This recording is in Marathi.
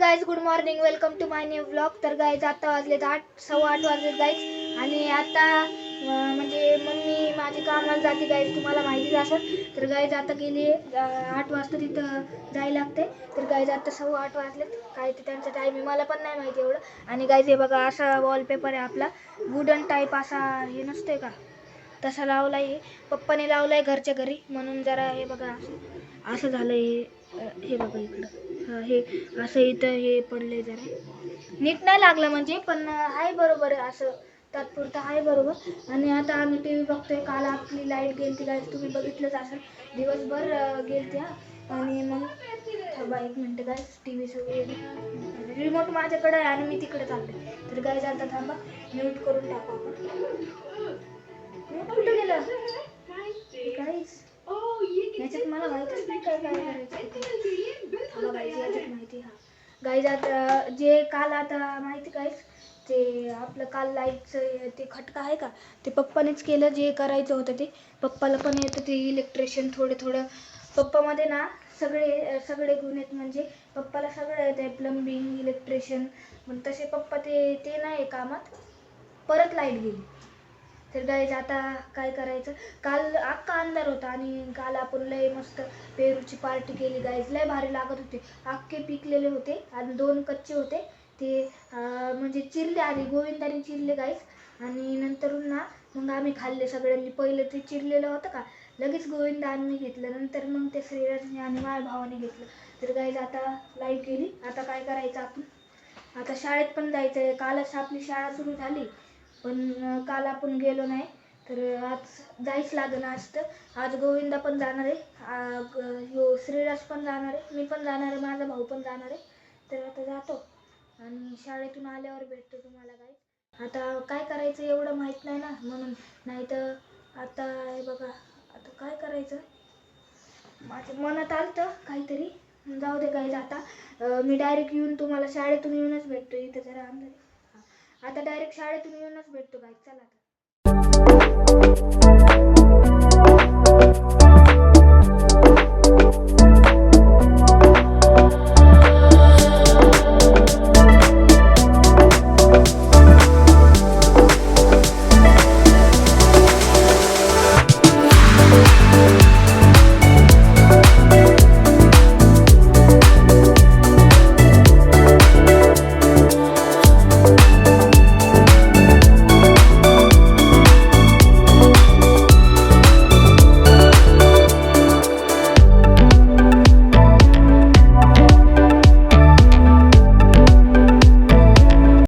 Guys, good morning, welcome to my new blog. तर गाईज आता वाजलेत 8:15 वाजलेत गाईज. आणि आता म्हणजे मम्मी माझी कामाला जाते गाईज, तुम्हाला माहितीच असेल. तर गाईज आता गेली 8 वाजता तिथं जायला लागते. तर गाईज आता 8:15 वाजलेत. काय ते त्यांचं टाईम मला पण नाही माहिती एवढं. आणि गाईज हे बघा, असा वॉलपेपर आहे आपला, वुडन टाईप असा हे नसते का, तसा लावलाय. हे पप्पाने लावलाय घरच्या घरी, म्हणून जरा हे बघा असं झालंय. हे बघा इकडं, हे असं इथं हे पडलंय, जरा नीट नाही लागलं म्हणजे, पण आहे बरोबर आहे, असं तात्पुरतं आहे बरोबर. आणि आता आम्ही टी व्ही बघतोय. काल आपली लाईट गेली गाईज, तुम्ही बघितलंच असेल, दिवसभर गेलती. आणि मग थांबा एक मिनटं गाईज, टी व्ही सगळे रिमोट माझ्याकडे आहे आणि मी तिकडे चालले. तर गाईज आता थांबा, म्यूट करून टाकू आपण. म्यूट कुठं गेलं गाईज? याच्यात मला माहितीच नाही काय काय करायचं. माहिती. हा गाईज, आता जे काल आता माहिती गाईज, ते आपलं काल लाईटचं ते खटका आहे का, ते पप्पानेच केलं. जे करायचं होतं ते पप्पाला पण येतं, ते इलेक्ट्रिशियन थोडं पप्पामध्ये ना सगळे गुण आहेत. म्हणजे पप्पाला सगळं येतं, प्लंबिंग, इलेक्ट्रिशियन. पण तसे पप्पा ते नाही कामात. परत लाईट गेली. तर गाईज आता काय करायचं. काल अख्खा अंधार होता आणि काल आपण लय मस्त पेरूची पार्टी केली गाईज. लय भारी लागत होते. अख्खे पिकलेले होते आणि 2 कच्चे होते. ते म्हणजे चिरले आधी, गोविंदाने चिरले गाईज. आणि नंतरून ना मग आम्ही खाल्ले सगळ्यांनी. पहिलं ते चिरलेलं होतं का, लगेच गोविंदाने घेतलं. नंतर मग ते श्रीराजने आणि माझ्या भावाने घेतलं. तर गाईज आता लाईट गेली. आता काय करायचं आपण, आता शाळेत पण जायचं आहे. कालच आपली शाळा सुरू झाली, पण काल आपण गेलो नाही. तर आज जायच लागेल. आज गोविंदा पण जाणार आहे, श्रीराज पण जाणार आहे, मी पण जाणार आहे, माझा भाऊ पण जाणार आहे. तर आता जातो आणि शाळेतून आल्यावर भेटतो तुम्हाला गाईज. आता काय करायचं एवढं माहीत नाही ना, म्हणून. नाही तर आता हे बघा, आता काय करायचं माझ्या मनात आलं काहीतरी. जाऊ दे गाईज, आता मी डायरेक्ट येऊन तुम्हाला शाळेतून येऊनच भेटतो. इथं जरा अंधार. आता डायरेक्ट शाळेतून येऊनच भेटतो गाईज. चला आता.